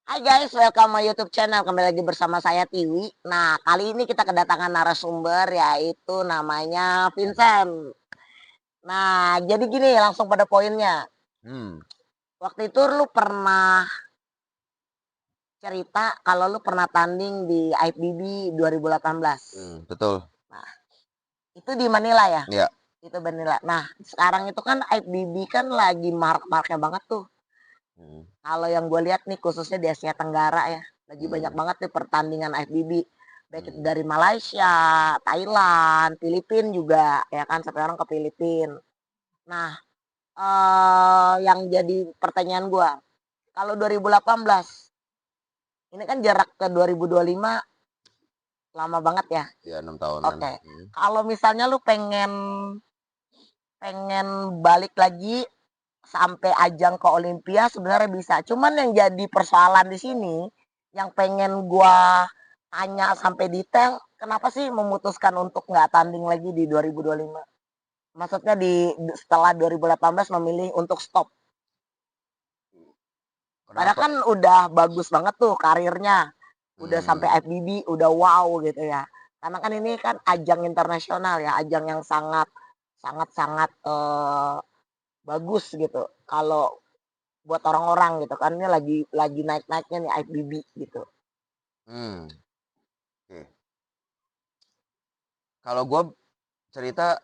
Hai guys, welcome my YouTube channel. Kembali lagi bersama saya Tiwi. Nah, kali ini kita kedatangan narasumber yaitu namanya Vincent. Nah, jadi gini langsung pada poinnya. Hmm, Waktu itu lu pernah cerita kalau lu pernah tanding di IFBB 2018. betul. Nah, itu di Manila ya? Ya. Itu Manila. Nah, sekarang itu kan IFBB kan lagi marak-maraknya banget tuh. Hmm, Kalau yang gue lihat nih khususnya di Asia Tenggara ya, lagi banyak hmm, banget nih pertandingan IFBB. Baik itu hmm, dari Malaysia, Thailand, Filipina juga ya kan sampai orang ke Filipina. Nah, yang jadi pertanyaan gue, kalau 2018 ini kan jarak ke 2025 lama banget ya. ya 6 tahunan. Oke. Kalau misalnya lu pengen pengen balik lagi sampai ajang ke Olimpia sebenarnya bisa. Cuman yang jadi persoalan di sini, yang pengen gua tanya sampai detail, kenapa sih memutuskan untuk nggak tanding lagi di 2025? Maksudnya setelah 2018 memilih untuk stop. Padahal Kenapa? kan udah bagus banget tuh karirnya. Udah sampai Hmm, FBB, udah wow gitu ya. Karena kan ini kan ajang internasional ya, ajang yang sangat sangat sangat bagus gitu. Kalau buat orang-orang gitu kan ini lagi naik-naiknya nih IFBB gitu. hmm, oke. Kalau gue cerita,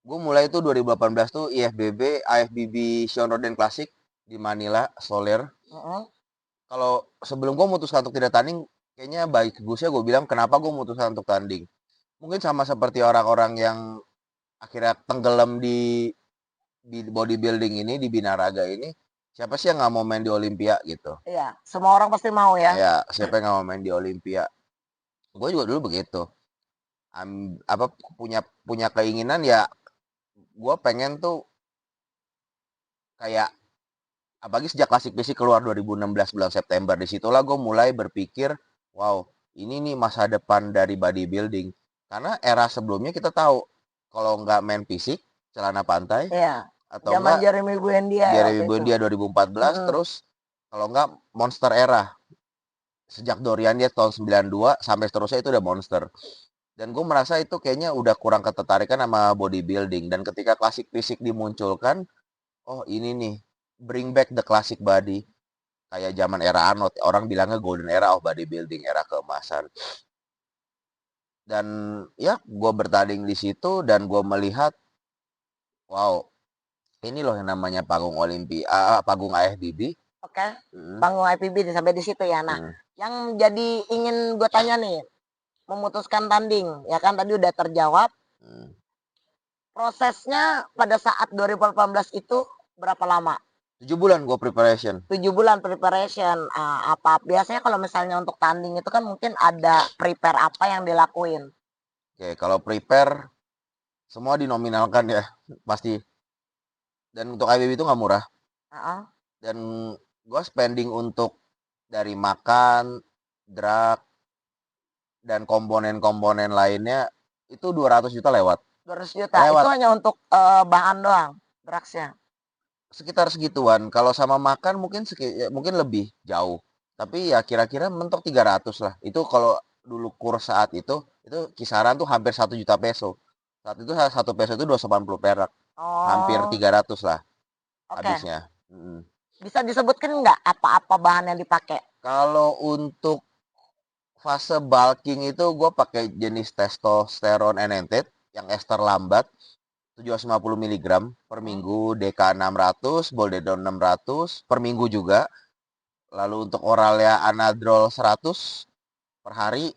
gue mulai tuh 2018 tuh IFBB, IFBB Sean Roden Classic di Manila, Soler. Mm-mm. Kalau sebelum gue memutuskan untuk tidak tanding, kayaknya baik bagusnya gue bilang kenapa gue memutuskan untuk tanding. Mungkin sama seperti orang-orang yang akhirnya tenggelam di bodybuilding ini, di binaraga ini. Siapa sih yang nggak mau main di Olimpia gitu? Iya, semua orang pasti mau ya. Ya, siapa yang nggak mau main di Olimpia? Gue juga dulu begitu. Apa punya punya keinginan ya, gue pengen tuh kayak apalagi sejak Klasik Fisik keluar 2016 bulan September, disitulah gue mulai berpikir, wow, ini nih masa depan dari bodybuilding. Karena era sebelumnya kita tahu kalau nggak main fisik, celana pantai, Iya. atau Zaman enggak Jeremy Buendia ya Jeremy waktu itu. Buendia 2014, Mm-mm. terus kalau enggak Monster Era. Sejak Dorian dia tahun 92 sampai seterusnya itu udah Monster. Dan gue merasa itu kayaknya udah kurang ketertarikan sama bodybuilding. Dan ketika klasik fisik dimunculkan, oh ini nih, bring back the classic body. Kayak zaman era Arnold, orang bilangnya golden era of bodybuilding, era keemasan. Dan ya, gue bertanding di situ dan gue melihat, wow, ini loh yang namanya panggung Olimpia, panggung AFBB. Oke. Hmm, Panggung IFBB sampai di situ ya. Nah, hmm, yang jadi ingin gue tanya nih, memutuskan tanding ya kan tadi udah terjawab. hmm. Prosesnya pada saat 2018 itu berapa lama? 7 bulan gue preparation. 7 bulan preparation. Apa biasanya kalau misalnya untuk tanding itu kan mungkin ada prepare apa yang dilakuin? Oke, kalau prepare semua dinominalkan ya, pasti. Dan untuk IBB itu nggak murah. Uh-uh. Dan gue spending untuk dari makan, drug, dan komponen-komponen lainnya itu 200 juta lewat. 200 juta. Itu Lewat hanya untuk bahan doang, drugsnya. sekitar segituan. Kalau sama makan mungkin ya, mungkin lebih jauh. Tapi ya kira-kira mentok 300 lah. Itu kalau dulu kurs saat itu kisaran tuh hampir 1 juta peso. Saat itu 1 peso itu 280 perak. Hampir Oh, 300 lah oke. habisnya. Mm. Bisa disebutkan nggak apa-apa bahan yang dipakai? Kalau untuk fase bulking itu gue pakai jenis testosteron enhanted yang ester lambat 750 miligram per Hmm. minggu, DK 600, Boldedon 600 per minggu juga. Lalu untuk oralnya Anadrol 100 per hari,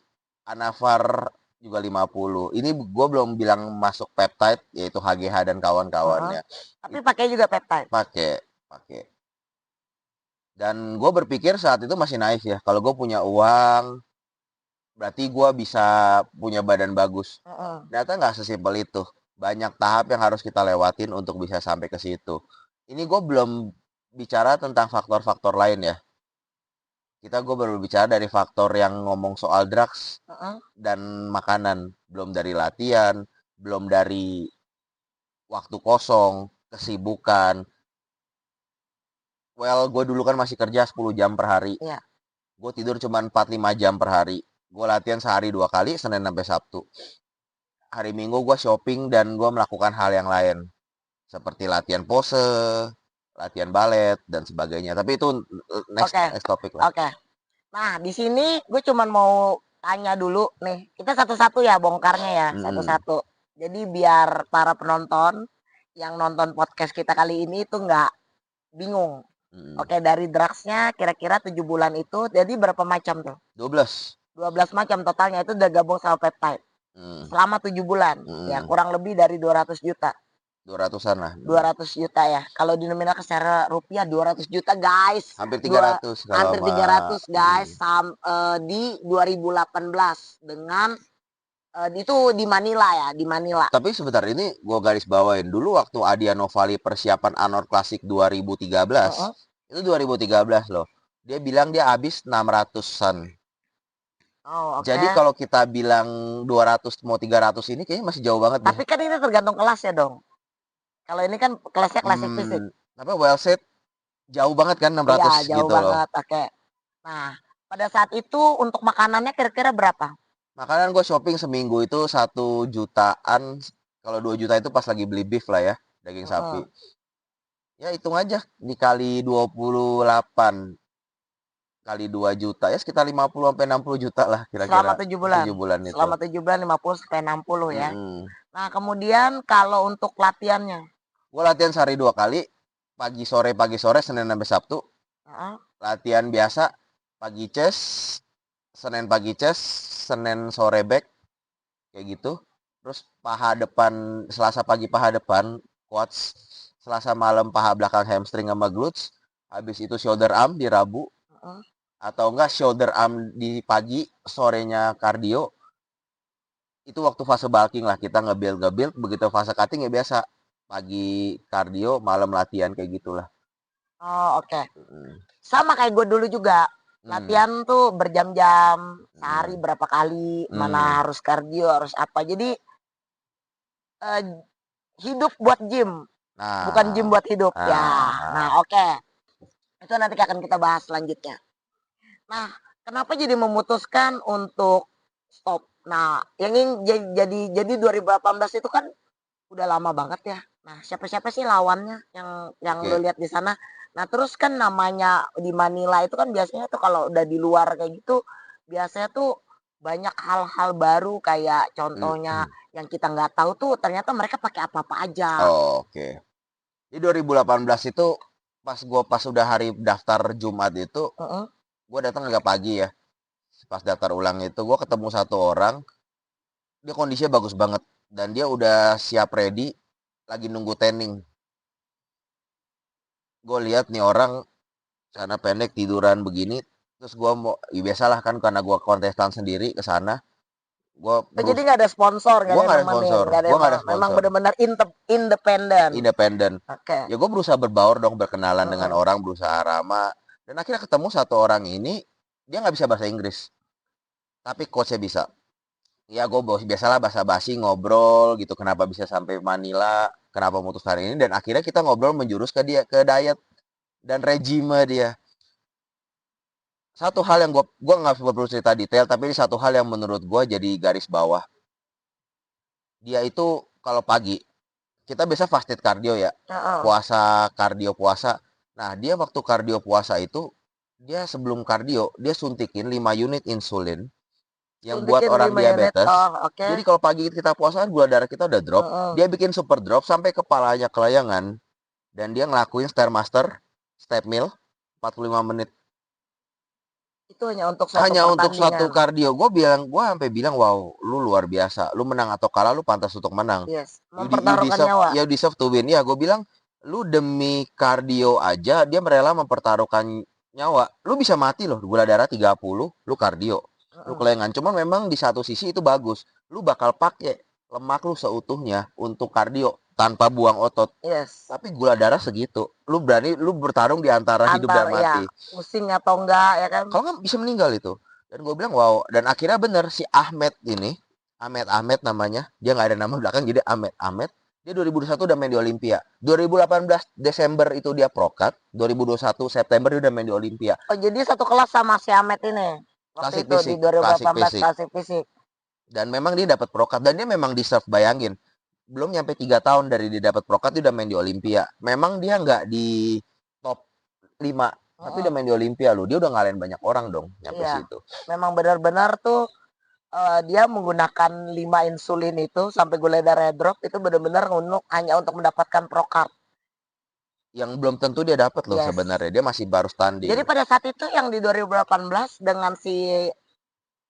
Anavar juga 50. Ini gue belum bilang masuk peptide yaitu HGH dan Uh-uh. kawan-kawannya. Tapi pakai juga peptide. Pakai, pakai. Dan gue berpikir saat itu masih naif ya. Kalau gue punya uang, berarti gue bisa punya badan bagus. Uh-uh. Ternyata nggak sesimpel itu. Banyak tahap yang harus kita lewatin untuk bisa sampai ke situ. Ini gue belum bicara tentang faktor-faktor lain ya. Gue baru bicara dari faktor yang ngomong soal drugs Uh-uh. dan makanan. Belum dari latihan, belum dari waktu kosong, kesibukan. well, gue dulu kan masih kerja 10 jam per hari. Iya. Gue tidur cuma 4-5 jam per hari. Gue latihan sehari 2 kali, Senin sampai Sabtu. Hari Minggu gue shopping dan gue melakukan hal yang lain. Seperti latihan pose, latihan balet, dan sebagainya. Tapi itu next, Oke. next topic lah. Oke. Nah, di sini gue cuman mau tanya dulu nih. Kita satu-satu ya bongkarnya ya, satu-satu. Jadi biar para penonton yang nonton podcast kita kali ini itu nggak bingung. Oke, dari drugsnya kira-kira 7 bulan itu jadi berapa macam tuh? 12. 12 macam totalnya itu udah gabung sama peptide. Selama 7 bulan. Ya, kurang lebih dari 200 juta. 200-an lah. 200 juta ya. Kalau dinominalkan secara rupiah 200 juta guys. Hampir 300 kalau hampir 300 guys di 2018 dengan itu di Manila ya, di Manila. Tapi sebentar ini gue garis bawain dulu waktu Adia Novali persiapan Anor Classic 2013. Itu 2013 loh. Dia bilang dia habis 600-an. Oh, oke. Jadi kalau kita bilang 200 mau 300 ini kayaknya masih jauh banget. Tapi kan ini tergantung kelas ya dong. Kalau ini kan kelasnya klasik fisik. Tapi well said jauh banget kan 600 Iya, jauh gitu banget. loh. Oke. Nah, pada saat itu untuk makanannya kira-kira berapa? Makanan gue shopping seminggu itu 1 jutaan. Kalau 2 juta itu pas lagi beli beef lah ya, daging sapi. Ya hitung aja dikali 28 kali 2 juta ya sekitar 50 sampai 60 juta lah kira-kira. Selama 7 bulan. 7 bulan itu. Selama 7 bulan 50 sampai 60 ya. Nah, kemudian kalau untuk latihannya? Gue latihan sehari 2 kali, pagi sore, Senin sampai Sabtu. Latihan biasa, pagi chest, Senin pagi chest, Senin sore back, kayak gitu. Terus paha depan, Selasa pagi paha depan, quads, Selasa malam paha belakang hamstring sama glutes, habis itu shoulder arm di Rabu, atau enggak shoulder arm di pagi, sorenya cardio. Itu waktu fase bulking lah, kita nge-build, begitu fase cutting ya biasa, pagi cardio, malam latihan kayak gitulah. Oh, oke. Sama kayak gue dulu juga. Latihan tuh berjam-jam, sehari berapa kali, mana harus kardio, harus apa. Jadi hidup buat gym, bukan gym buat hidup. Ya, nah oke. Itu nanti akan kita bahas selanjutnya. Nah, kenapa jadi memutuskan untuk stop? Nah, yang ini jadi 2018 itu kan udah lama banget ya. Nah, siapa-siapa sih lawannya yang lo lihat di sana? Nah, terus kan namanya di Manila itu kan biasanya tuh kalau udah di luar kayak gitu, biasanya tuh banyak hal-hal baru kayak contohnya yang kita nggak tahu tuh ternyata mereka pakai apa-apa aja. Oke. Di 2018 itu pas udah hari daftar Jumat itu, gue datang agak pagi ya. Pas daftar ulang itu gue ketemu satu orang, dia kondisinya bagus banget dan dia udah siap ready, lagi nunggu training. Gue lihat nih orang celana pendek tiduran begini, terus gue mau, ya biasalah kan karena gue kontestan sendiri ke sana. Jadi nggak ada sponsor, gue nggak ada sponsor, memang benar-benar independen. Ya gue berusaha berbaur dong, berkenalan dengan orang, berusaha ramah, dan akhirnya ketemu satu orang ini, dia nggak bisa bahasa Inggris, tapi coachnya bisa. Ya gue biasalah basa-basi ngobrol gitu, kenapa bisa sampai Manila, kenapa memutuskan ini, dan akhirnya kita ngobrol menjurus ke diet dan regime dia. Satu hal yang gue nggak perlu cerita detail, tapi ini satu hal yang menurut gue jadi garis bawah. Dia itu kalau pagi kita biasa fasted cardio ya, puasa kardio puasa. Nah dia waktu kardio puasa itu, dia sebelum kardio dia suntikin 5 unit insulin yang buat orang diabetes. Jadi kalau pagi kita puasa kan gula darah kita udah drop, dia bikin super drop sampai kepalanya kelayangan, dan dia ngelakuin Stairmaster step meal 45 menit. Itu hanya untuk satu kardio. Gue sampai bilang, wow, lu luar biasa. Lu menang atau kalah, lu pantas untuk menang. Yes, mempertaruhkan nyawa. You deserve to win. Ya, gue bilang, lu demi kardio aja, dia rela mempertaruhkan nyawa. Lu bisa mati loh, gula darah 30, lu kardio. Lu kelengan. Cuman memang di satu sisi itu bagus. Lu bakal pakai lemak lu seutuhnya untuk kardio tanpa buang otot. Yes. Tapi gula darah segitu. Lu bertarung di antara hidup dan mati. Pusing atau enggak ya kan? Kalau nggak bisa meninggal itu. Dan gue bilang wow. Dan akhirnya bener si Ahmed ini, Ahmed namanya. Dia nggak ada nama belakang, jadi Ahmed. Dia 2021 udah main di Olimpia. 2018 Desember itu dia prokat. 2021 September dia udah main di Olimpia. Oh, jadi satu kelas sama si Ahmed ini. Waktu Klasik itu di fisik, klasik 2018 fisik. klasik fisik. Dan memang dia dapat prokat dan dia memang deserve, bayangin. Belum nyampe 3 tahun dari dia dapat prokat dia udah main di Olimpia. Memang dia nggak di top 5, tapi udah main di Olimpia loh. Dia udah ngalahin banyak orang dong nyampe Iya. situ. Memang benar-benar tuh dia menggunakan 5 insulin itu sampai gula darah drop itu benar-benar hanya untuk mendapatkan prokat. Yang belum tentu dia dapat loh Yes. sebenarnya. Dia masih baru standing. Jadi pada saat itu yang di 2018 dengan si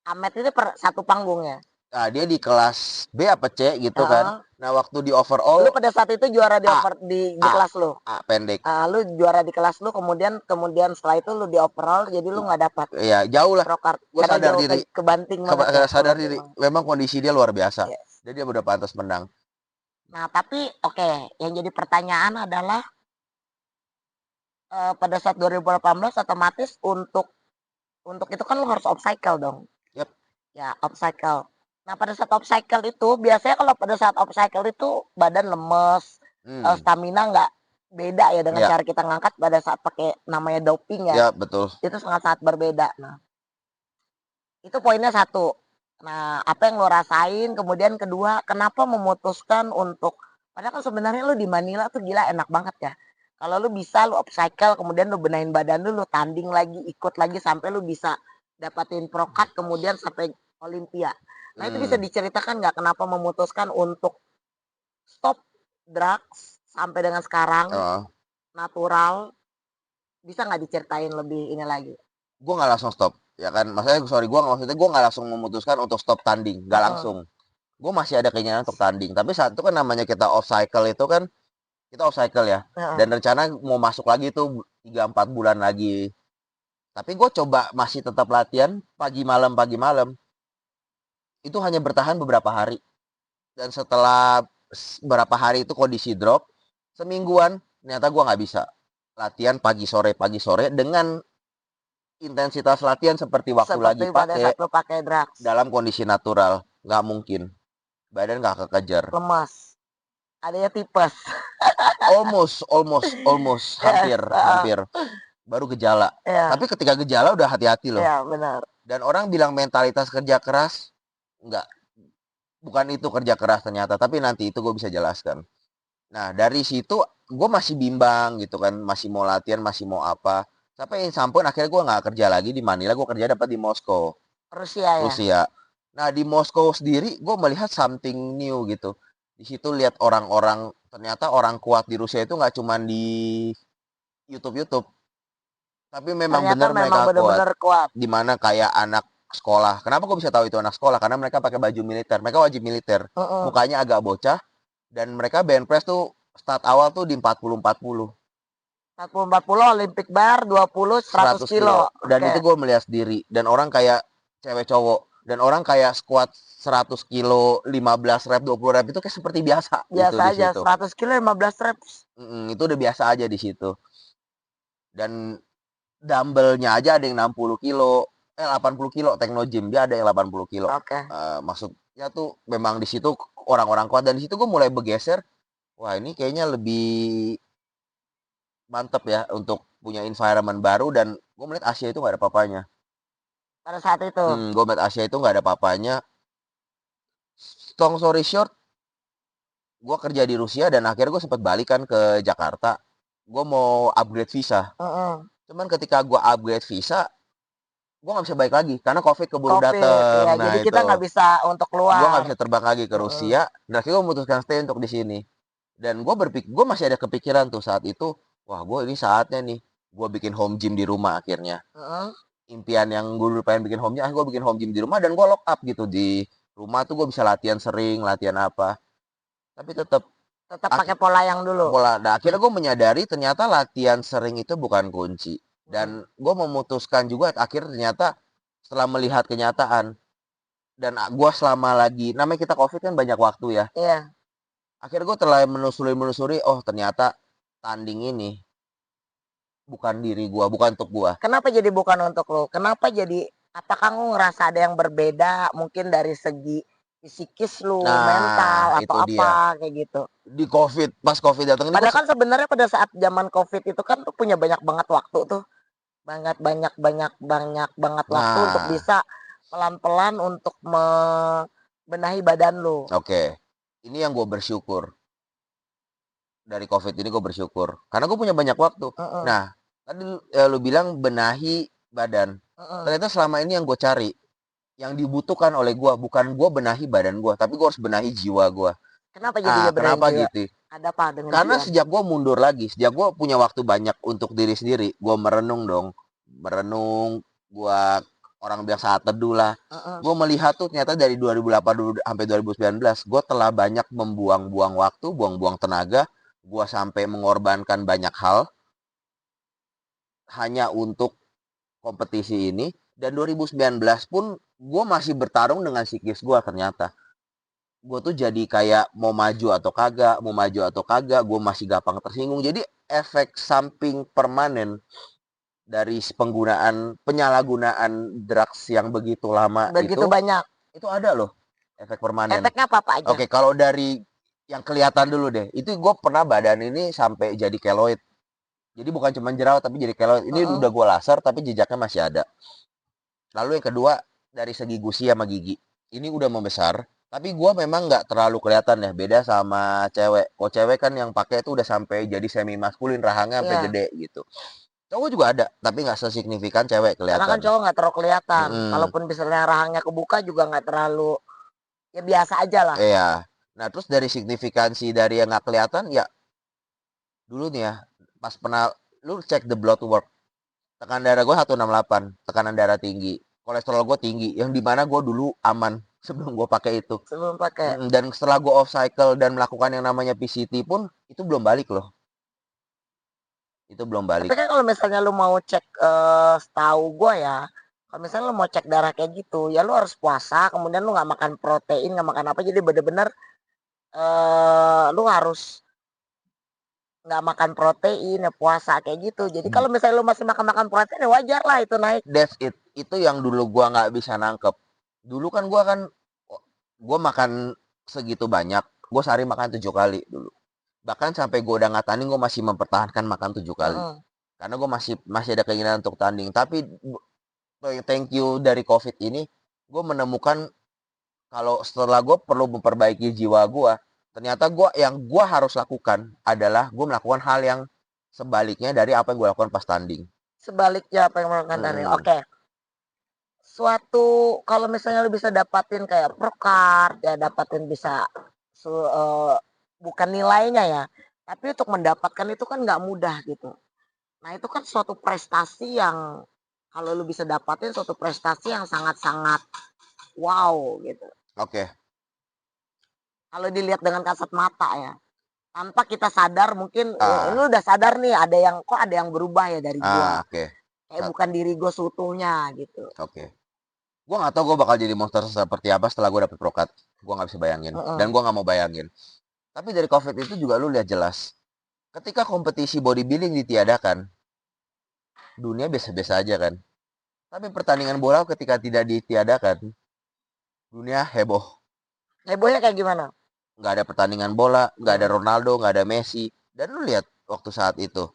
Ahmed itu satu panggungnya. Nah, dia di kelas B apa C gitu kan. Nah, waktu di overall Lu pada saat itu juara di kelas lu. pendek. Lu juara di kelas lu, kemudian setelah itu lu di overall, jadi lu nggak dapat Iya, jauh lah. prokat. Gue sadar diri. Kebanting banget ya, Sadar diri. Memang kondisi dia luar biasa. Yes. Jadi dia udah pantas menang. Nah, tapi oke, yang jadi pertanyaan adalah pada saat 2018 otomatis untuk itu kan lu harus upcycle dong. Yep. Ya, upcycle. Nah, pada saat upcycle itu biasanya kalau pada saat upcycle itu badan lemes, stamina nggak beda ya dengan cara kita ngangkat pada saat pakai namanya doping ya. Ya, betul. Itu sangat-sangat berbeda. Nah, itu poinnya satu. Nah, apa yang lo rasain? Kemudian kedua, kenapa memutuskan untuk, padahal kan sebenarnya lo di Manila tuh gila enak banget ya. Kalau lu bisa lu upcycle, kemudian lu benahin badan lu tanding lagi, ikut lagi sampai lu bisa dapatin prokat, kemudian sampai Olimpia. Nah, itu bisa diceritakan nggak kenapa memutuskan untuk stop drugs sampai dengan sekarang, natural? Bisa nggak diceritain lebih ini lagi? Gue nggak langsung stop, ya kan? Maksudnya gue nggak langsung memutuskan untuk stop tanding, nggak langsung. Gue masih ada keinginan untuk tanding, tapi saat itu kan namanya kita off cycle itu kan, kita off cycle ya, dan rencana mau masuk lagi tuh 3-4 bulan lagi. Tapi gue coba masih tetap latihan pagi malam. Itu hanya bertahan beberapa hari. Dan setelah beberapa hari itu kondisi drop, semingguan ternyata gue nggak bisa latihan pagi sore dengan intensitas latihan seperti waktu lagi pakai drugs dalam kondisi natural. Nggak mungkin, badan nggak kekejar, lemas, adanya tipes. almost hampir baru gejala. Tapi ketika gejala udah hati-hati loh. Iya, benar. Dan orang bilang mentalitas kerja keras, bukan itu kerja keras ternyata, tapi nanti itu gue bisa jelaskan. Nah, dari situ gue masih bimbang gitu kan, masih mau latihan, masih mau apa. Sampai akhirnya gue nggak kerja lagi di Manila, gue kerja dapat di Moskow, Rusia. Nah, di Moskow sendiri gue melihat something new gitu. Di situ lihat orang-orang, ternyata orang kuat di Rusia itu nggak cuma di YouTube, tapi memang benar mereka kuat. Dimana kayak anak sekolah. Kenapa gue bisa tahu itu anak sekolah? Karena mereka pakai baju militer, mereka wajib militer. Mukanya agak bocah, dan mereka bench press tuh start awal tuh di 40-40. 40-40 Olympic bar 20-100 kilo. Dan itu gue melihat sendiri. Dan orang kayak cewek cowok. Dan orang kayak squat 100 kilo, 15 rep, 20 rep itu kayak seperti biasa. Biasa aja, 100 kilo 15 reps. Itu udah biasa aja di situ. Dan dumbbellnya aja ada yang 60 kilo, 80 kilo, Technogym dia ada yang 80 kilo. Maksudnya tuh memang di situ orang-orang kuat, dan di situ gue mulai bergeser. Wah, ini kayaknya lebih mantep ya untuk punya environment baru, dan gue melihat Asia itu nggak ada apa-apanya. Pada saat itu. Gue melihat Asia itu nggak ada apa-apanya. Long story short, gue kerja di Rusia dan akhirnya gue sempat balikan ke Jakarta. Gue mau upgrade visa. Cuman ketika gue upgrade visa, gue nggak bisa balik lagi karena COVID keburu datang. Ya, nah, jadi kita nggak bisa untuk keluar. Gue nggak bisa terbang lagi ke Rusia. Dan akhirnya gue memutuskan stay untuk di sini. Dan gue masih ada kepikiran tuh saat itu, wah gue ini saatnya nih, gue bikin home gym di rumah akhirnya. Impian yang gue dulu pengen bikin home gym, gue bikin home gym di rumah dan gue lock up gitu di rumah tuh, gue bisa latihan sering, latihan apa. Tapi tetap pakai pola yang dulu. Nah, akhirnya gue menyadari ternyata latihan sering itu bukan kunci. Dan gue memutuskan juga akhirnya ternyata setelah melihat kenyataan, dan gue selama lagi, namanya kita COVID kan banyak waktu ya. Iya. Akhirnya gue telah menelusuri, oh ternyata tanding ini bukan diri gue, bukan untuk gue. Kenapa jadi bukan untuk lo? Kenapa jadi, apakah kamu ngerasa ada yang berbeda mungkin dari segi psikis lu, mental Nah, atau itu dia. apa kayak gitu. Di COVID, pas COVID datang ini gue Padahal kan sebenarnya pada saat zaman COVID itu kan tuh punya banyak banget waktu tuh. Banyak banget waktu untuk nah, bisa pelan-pelan untuk membenahi badan lu. oke. Ini yang gue bersyukur. Dari COVID ini gue bersyukur. Karena gue punya banyak waktu. Heeh, Nah, tadi lu bilang benahi badan. heeh. Ternyata selama ini yang gue cari, yang dibutuhkan oleh gue, bukan gue benahi badan gue, tapi gue harus benahi jiwa gue. Kenapa Ah, jadinya benahin kenapa jiwa? gitu? Ada apa dengan Karena jiwa? sejak gue mundur lagi, sejak gue punya waktu banyak untuk diri sendiri, gue merenung dong. Merenung, gue orang bilang saat teduh lah. Heeh. Gue melihat tuh ternyata dari 2008 sampai 2019, gue telah banyak membuang-buang waktu, buang-buang tenaga, gue sampai mengorbankan banyak hal hanya untuk kompetisi ini. Dan 2019 pun gue masih bertarung dengan psikis gue ternyata. Gue tuh jadi kayak mau maju atau kagak, mau maju atau kagak, gue masih gampang tersinggung. Jadi efek samping permanen dari penyalahgunaan drugs yang begitu lama Begitu banyak. itu ada loh efek permanen. Efeknya apa-apa aja. Oke, kalau dari yang kelihatan dulu deh, itu gue pernah badan ini sampai jadi keloid. Jadi bukan cuma jerawat tapi jadi keloid. Ini Heeh. udah gue laser tapi jejaknya masih ada. Lalu yang kedua dari segi gusi sama gigi, ini udah membesar. Tapi gue memang nggak terlalu kelihatan ya, beda sama cewek. Kok cewek kan yang pakai itu udah sampai jadi semi maskulin, rahangnya sampai Iya. gede gitu. Cowok juga ada, tapi nggak sesignifikan cewek Karena kan kelihatan. cowok nggak terlalu kelihatan. Mm-mm. Kalaupun misalnya rahangnya kebuka juga nggak terlalu, ya biasa aja lah. Iya. Nah terus dari signifikansi dari yang nggak kelihatan ya dulu nih ya, pas pernah lu cek the blood work, tekanan darah gue 168, tekanan darah tinggi, kolesterol gue tinggi, yang dimana gue dulu aman sebelum gue pakai itu. Sebelum pakai. Dan setelah gue off cycle dan melakukan yang namanya PCT pun itu belum balik loh, itu belum Tapi balik. kan kalau misalnya lu mau cek, setahu gue ya, kalau misalnya lu mau cek darah kayak gitu, ya lu harus puasa, kemudian lu nggak makan protein, nggak makan apa, jadi bener-bener lu harus nggak makan protein, ya puasa kayak gitu. Jadi kalau misalnya lu masih makan-makan protein, ya wajar lah itu naik. That's it. Itu yang dulu gue nggak bisa nangkep. Dulu kan gue makan segitu banyak, gue sehari makan 7 kali dulu. Bahkan sampai gue udah nggak tanding, gue masih mempertahankan makan 7 kali. Heeh. Karena gue masih ada keinginan untuk tanding. Tapi thank you dari COVID ini, gue menemukan kalau setelah gue perlu memperbaiki jiwa gue, ternyata gue harus lakukan adalah gue melakukan hal yang sebaliknya dari apa yang gue lakukan pas tanding. Sebaliknya apa yang melakukan tadi. Mm-mm. Oke. Suatu kalau misalnya lu bisa dapatin kayak Procard, ya dapatin bisa bukan nilainya ya, tapi untuk mendapatkan itu kan nggak mudah gitu. Nah, itu kan suatu prestasi yang kalau lu bisa dapatin suatu prestasi yang sangat-sangat wow gitu. Oke. Kalau dilihat dengan kasat mata ya. Tanpa kita sadar mungkin ini Ah, udah sadar nih ada yang kok ada yang berubah ya dari gua. oke. Kayak bukan diri gua seutuhnya gitu. Oke. Gue nggak tahu gue bakal jadi monster seperti apa setelah gue dapet prokat. Gue nggak bisa bayangin. Heeh. Dan gue nggak mau bayangin. Tapi dari COVID itu juga lu lihat jelas. Ketika kompetisi bodybuilding ditiadakan, dunia biasa-biasa aja kan. Tapi pertandingan bola ketika tidak ditiadakan, dunia heboh. Hebohnya kayak gimana? Nggak ada pertandingan bola, nggak ada Hmm. Ronaldo, nggak ada Messi. Dan lu lihat waktu saat itu,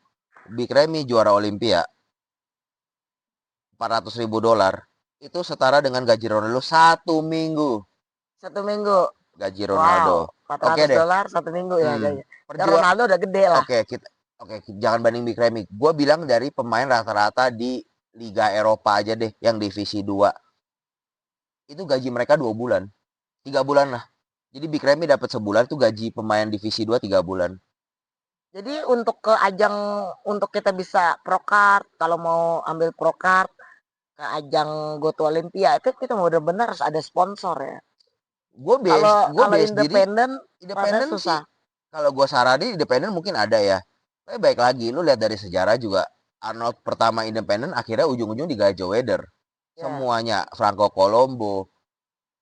Big Remy juara Olimpia, 400 ribu dolar. Itu setara dengan gaji Ronaldo 1 minggu. 1 minggu. Gaji Wow, Ronaldo. empat Oke ratus deh. dolar 1 minggu ya Hmm. kayaknya. Ya Perjuang. Ronaldo udah gede lah. Oke, jangan banding Big Remy. Gue bilang dari pemain rata-rata di Liga Eropa aja deh, yang divisi 2. Itu gaji mereka 2 bulan. 3 bulan lah. Jadi Big Remy dapat sebulan itu gaji pemain divisi 2 3 bulan. Jadi untuk ke ajang untuk kita bisa Procard, kalau mau ambil Procard ke ajang Go to Olympia itu kita benar-benar harus ada sponsor ya. Kalau Gue kalau base diri independen rada independen sih. susah. Kalau gue saranin independen mungkin ada ya. Tapi baik lagi, lu lihat dari sejarah juga Arnold pertama independen akhirnya ujung-ujung digaji Joe Weider. Ya. Semuanya Franco Colombo.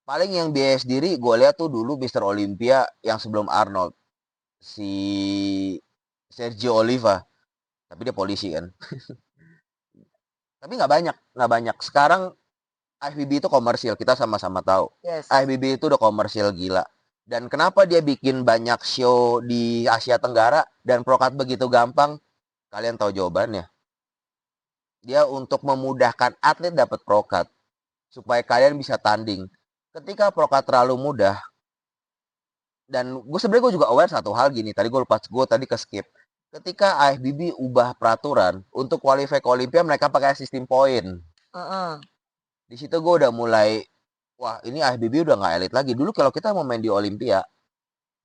Paling yang biaya sendiri gue lihat tuh dulu Mister Olympia yang sebelum Arnold, si Sergio Oliva. Tapi dia polisi kan. Tapi nggak banyak, nggak banyak. Sekarang IFBB itu komersil, kita sama-sama tahu. Yes. IFBB itu udah komersil gila. Dan kenapa dia bikin banyak show di Asia Tenggara dan Prokat begitu gampang? Kalian tahu jawabannya. Dia untuk memudahkan atlet dapat Prokat supaya kalian bisa tanding. Ketika Prokat terlalu mudah, dan gue juga aware satu hal gini, tadi gue tadi ke skip. Ketika IFBB ubah peraturan untuk qualify ke Olympia, mereka pakai sistem poin. Di situ gue udah mulai, wah ini IFBB udah nggak elit lagi. Dulu kalau kita mau main di Olympia,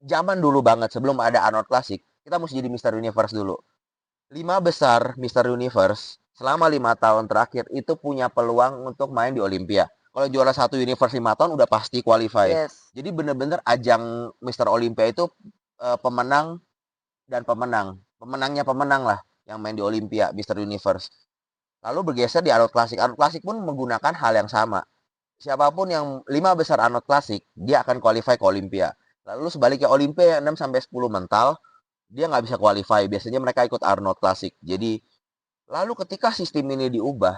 zaman dulu banget sebelum ada Arnold Classic, kita mesti jadi Mr. Universe dulu. 5 besar Mr. Universe selama 5 tahun terakhir itu punya peluang untuk main di Olympia. Kalau juara satu Universe 5 tahun udah pasti qualify. Yes. Jadi bener-bener ajang Mr. Olympia itu pemenang dan pemenang. Pemenangnya pemenang lah yang main di Olympia, Mr. Universe. Lalu bergeser di Arnold Classic. Arnold Classic pun menggunakan hal yang sama. Siapapun yang 5 besar Arnold Classic, dia akan qualify ke Olympia. Lalu sebaliknya Olympia yang 6-10 mental, dia nggak bisa qualify. Biasanya mereka ikut Arnold Classic. Jadi, lalu ketika sistem ini diubah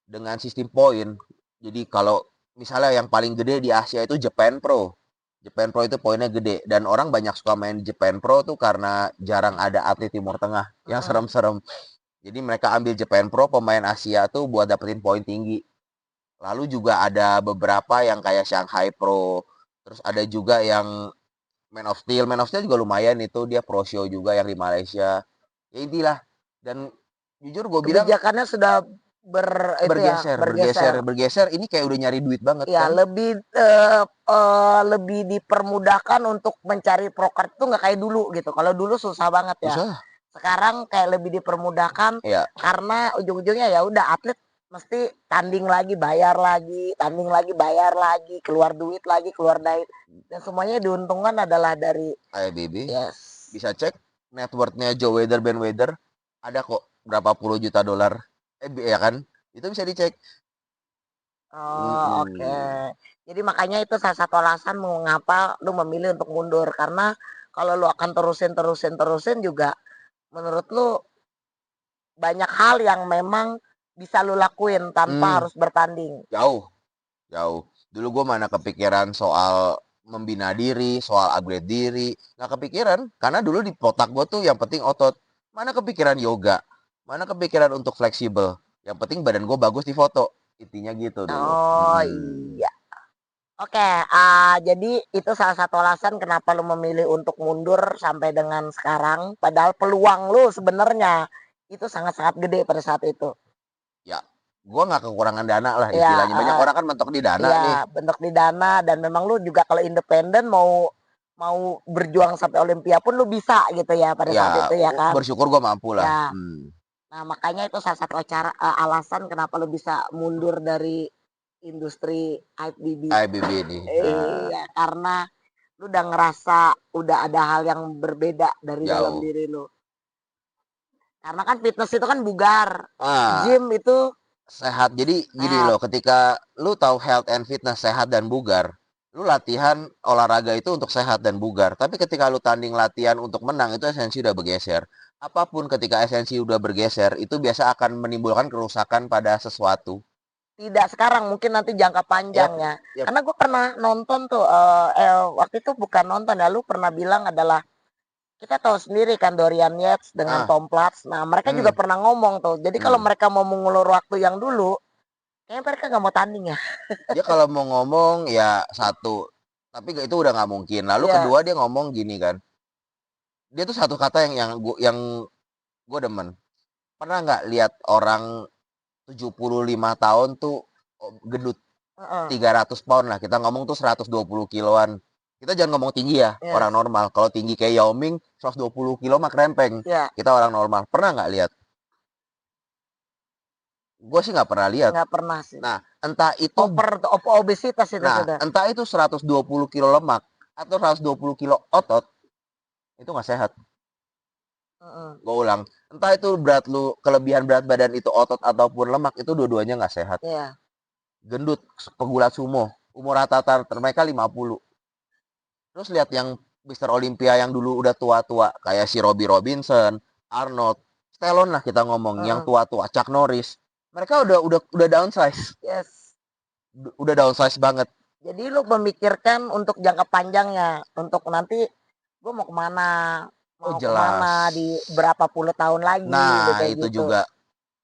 dengan sistem poin, jadi kalau misalnya yang paling gede di Asia itu Japan Pro. Japan Pro itu poinnya gede. Dan orang banyak suka main Japan Pro tuh karena jarang ada atlet Timur Tengah yang serem-serem. Jadi mereka ambil Japan Pro, pemain Asia tuh buat dapetin poin tinggi. Lalu juga ada beberapa yang kayak Shanghai Pro. Terus ada juga yang Man of Steel. Man of Steel juga lumayan itu. Dia pro show juga yang di Malaysia. Ya intilah. Dan jujur gue bilang Kebijakannya sudah bergeser. Ini kayak udah nyari duit banget ya, kan. lebih dipermudahkan untuk mencari proker itu nggak kayak dulu gitu. Kalau dulu susah banget ya. Susah. Sekarang kayak lebih dipermudahkan Ya. karena ujung-ujungnya ya udah atlet mesti tanding lagi, bayar lagi, tanding lagi, bayar lagi, keluar duit lagi, keluar duit. Dan semuanya diuntungkan adalah dari IFBB. yes. Bisa cek net worth-nya Joe Weather, Ben Weather. Ada kok berapa puluh juta dolar. Ya kan? Itu bisa dicek. Oh, oke. Jadi makanya itu salah satu alasan mengapa lu memilih untuk mundur, karena kalau lu akan terusin juga menurut lu banyak hal yang memang bisa lu lakuin tanpa harus bertanding. Jauh. Dulu gue mana kepikiran soal membina diri, soal upgrade diri. Nggak kepikiran. Karena dulu di otak gue tuh yang penting otot. Mana kepikiran yoga. Mana kepikiran untuk fleksibel. Yang penting badan gue bagus di foto. Intinya gitu dulu. Oh iya. Oke, jadi itu salah satu alasan kenapa lu memilih untuk mundur sampai dengan sekarang. Padahal peluang lu sebenarnya itu sangat-sangat gede pada saat itu. Ya, gue nggak kekurangan dana lah istilahnya. Banyak orang kan mentok di dana nih. Iya, bentuk di dana, dan memang lu juga kalau independen mau berjuang sampai Olympia pun lu bisa gitu ya pada saat itu ya kan. Bersyukur gue mampu lah. Ya. Nah, makanya itu salah satu alasan kenapa lu bisa mundur dari industri IFBB. IFBB ini. Iya, karena lu udah ngerasa udah ada hal yang berbeda dari dalam diri lu. Karena kan fitness itu kan bugar. Gym itu sehat. Jadi gini loh, ketika lu tahu health and fitness, sehat dan bugar, lu latihan olahraga itu untuk sehat dan bugar. Tapi ketika lu tanding latihan untuk menang, itu esensi udah bergeser. Apapun ketika esensi udah bergeser, itu biasa akan menimbulkan kerusakan pada sesuatu. Tidak sekarang, mungkin nanti jangka panjangnya. Karena gue pernah nonton tuh, waktu itu bukan nonton ya, lu pernah bilang adalah, kita tahu sendiri kan Dorian Yates dengan Tom Platz. Nah, mereka juga pernah ngomong tuh. Jadi kalau mereka mau mengulur waktu yang dulu, kayaknya mereka nggak mau tanding ya. Dia kalau mau ngomong ya satu, tapi itu udah nggak mungkin. Lalu kedua dia ngomong gini kan, dia tuh satu kata yang gue demen. Pernah nggak lihat orang 75 tahun tuh gendut 300 pound lah. Kita ngomong tuh 120 kiloan. Kita jangan ngomong tinggi ya, orang normal. Kalau tinggi kayak Yao Ming, 120 kilo mah krempeng. Kita orang normal. Pernah nggak lihat? Gue sih nggak pernah lihat. Nggak pernah sih. Nah, entah itu obesitas itu sudah. Entah itu 120 kilo lemak atau 120 kilo otot, itu nggak sehat. Gue ulang, entah itu kelebihan berat badan itu otot ataupun lemak, itu dua-duanya nggak sehat. Gendut, pegulat sumo, umur rata-rata mereka 50. Terus lihat yang Mr. Olympia yang dulu udah tua-tua, kayak si Robbie Robinson, Arnold, Stallone lah kita ngomong, yang tua-tua, Chuck Norris. Mereka udah downsize. udah downsize banget. Jadi lu memikirkan untuk jangka panjangnya, untuk nanti gue Oh mau jelas. kemana di berapa puluh tahun lagi, udah Nah kayak itu gitu. juga,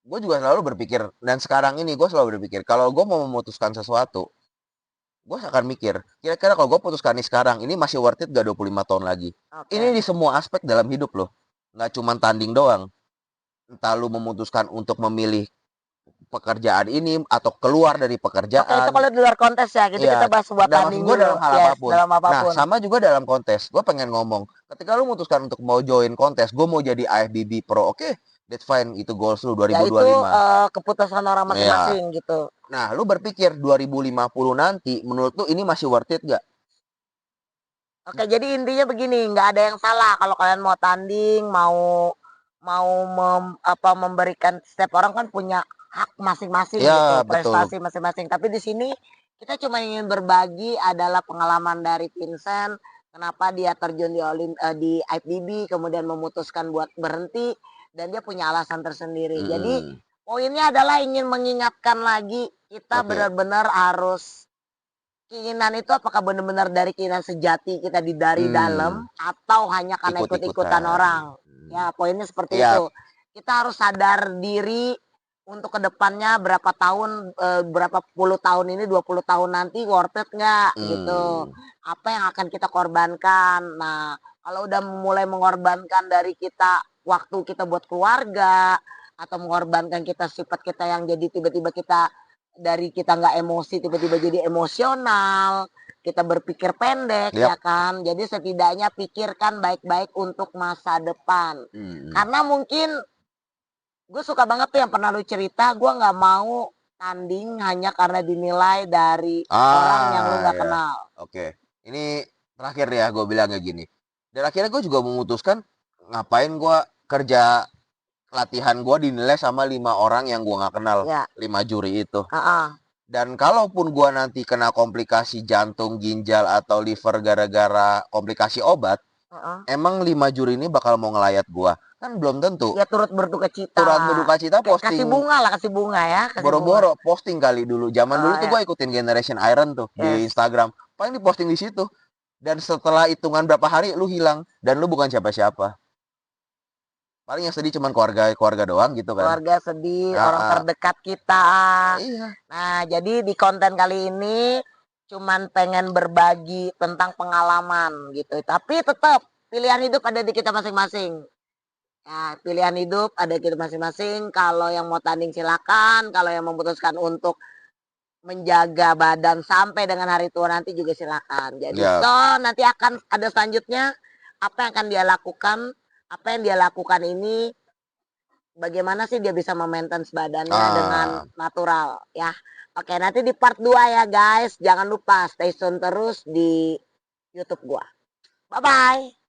gue juga selalu berpikir, dan sekarang ini gue selalu berpikir kalau gue mau memutuskan sesuatu, gue akan mikir kira-kira kalau gue putuskan ini sekarang, ini masih worth it gak 25 tahun lagi. Ini Oke. di semua aspek dalam hidup loh, nggak cuma tanding doang. Entah lu memutuskan untuk memilih pekerjaan ini atau keluar dari Oke, itu pekerjaan. kalau di luar kontes ya, gitu Iya, kita bahas buat dan maksud tanding gue dulu. dalam hal Yes, apapun. dalam Nah, apapun. sama juga dalam kontes. Gue pengen ngomong, ketika lu memutuskan untuk mau join kontes, gue mau jadi IFBB Pro, oke, that's fine, itu goals lu Ya itu 2025. keputusan orang Iya. masing-masing gitu. Nah, lu berpikir 2050 nanti, menurut lu ini masih worth it gak? Oke, jadi intinya begini, nggak ada yang salah kalau kalian mau tanding, mau memberikan, setiap orang kan punya hak masing-masing gitu, Ya, betul. prestasi masing-masing. Tapi di sini kita cuma ingin berbagi adalah pengalaman dari Vincent, kenapa dia terjun di IFBB, kemudian memutuskan buat berhenti, dan dia punya alasan tersendiri. Jadi Mm-mm. poinnya adalah ingin mengingatkan lagi kita Oke. benar-benar harus, keinginan itu apakah benar-benar dari keinginan sejati kita dari dalam Hmm, atau hanya karena ikut-ikutan ikut-ikutan. orang. Hmm. Ya, poinnya seperti Iya, itu. Kita harus sadar diri untuk kedepannya berapa tahun, berapa puluh tahun ini, 20 tahun nanti worth it nggak gitu. hmm, Apa yang akan kita korbankan. Nah, kalau udah mulai mengorbankan dari kita waktu kita buat keluarga, atau mengorbankan kita sifat kita yang jadi tiba-tiba kita, dari kita nggak emosi tiba-tiba jadi emosional, kita berpikir pendek yap. ya kan. Jadi setidaknya pikirkan baik-baik untuk masa depan. Hmm. Karena mungkin gue suka banget tuh yang pernah lu cerita, gue nggak mau tanding hanya karena dinilai dari orang yang lu nggak Ya. kenal. Oke. Ini terakhir ya gue bilangnya gini. Dan akhirnya gue juga memutuskan ngapain gue kerja latihan gue dinilai sama 5 orang yang gue nggak kenal, Ya, 5 juri itu. uh-uh. Dan kalaupun gue nanti kena komplikasi jantung, ginjal atau liver gara-gara komplikasi obat, Uh-uh. emang 5 juri ini bakal mau ngelayat gue? Kan belum tentu. Ya turut berduka cita Turut lah. berduka cita Kayak kasih posting, bunga lah, kasih bunga ya, kasih bunga. boro-boro posting kali dulu. Zaman dulu tuh Ya, gue ikutin Generation Iron tuh di yes. Instagram. Paling diposting di situ. Dan setelah hitungan berapa hari lu hilang dan lu bukan siapa-siapa. Paling yang sedih cuman keluarga doang gitu kan. Keluarga sedih, orang Nah, terdekat kita. iya. Nah, jadi di konten kali ini cuman pengen berbagi tentang pengalaman gitu. Tapi tetap pilihan hidup ada di kita masing-masing. Ya, pilihan hidup ada di kita masing-masing. Kalau yang mau tanding silakan, kalau yang memutuskan untuk menjaga badan sampai dengan hari tua nanti juga silakan. Jadi Ya. nanti akan ada selanjutnya apa yang akan dia lakukan, apa yang dia lakukan ini, bagaimana sih dia bisa memaintain badannya dengan Ah. natural ya. Oke, nanti di part 2 ya guys. Jangan lupa stay tune terus di YouTube gua. Bye bye.